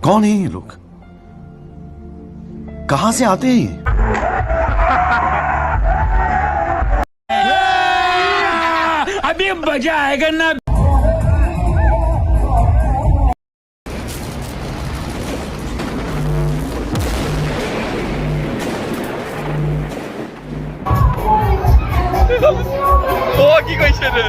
कौन है ये लोग? कहां से आते हैं ये? अभी मजा आएगा ना। কি কইছে রে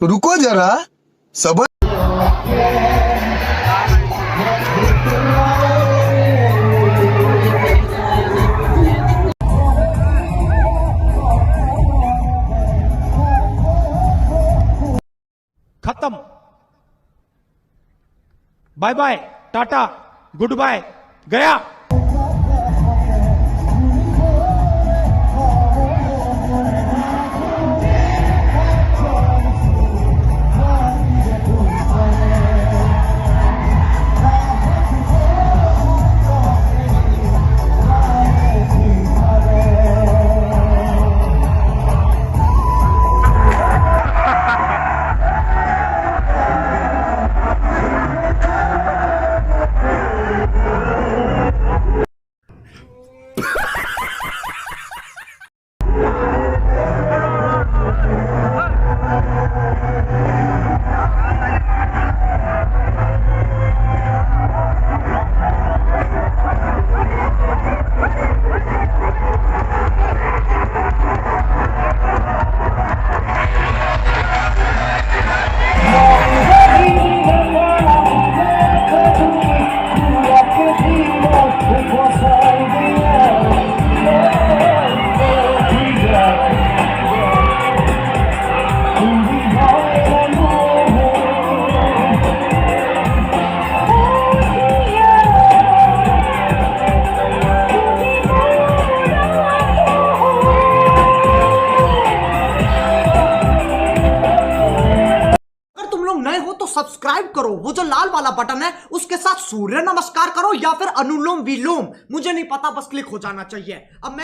रुको जरा सबर खत्म। Bye bye, ta-ta, goodbye, गया। सब्सक्राइब करो, वो जो लाल वाला बटन है उसके साथ सूर्य नमस्कार करो या फिर अनुलोम विलोम, मुझे नहीं पता, बस क्लिक हो जाना चाहिए। अब मैं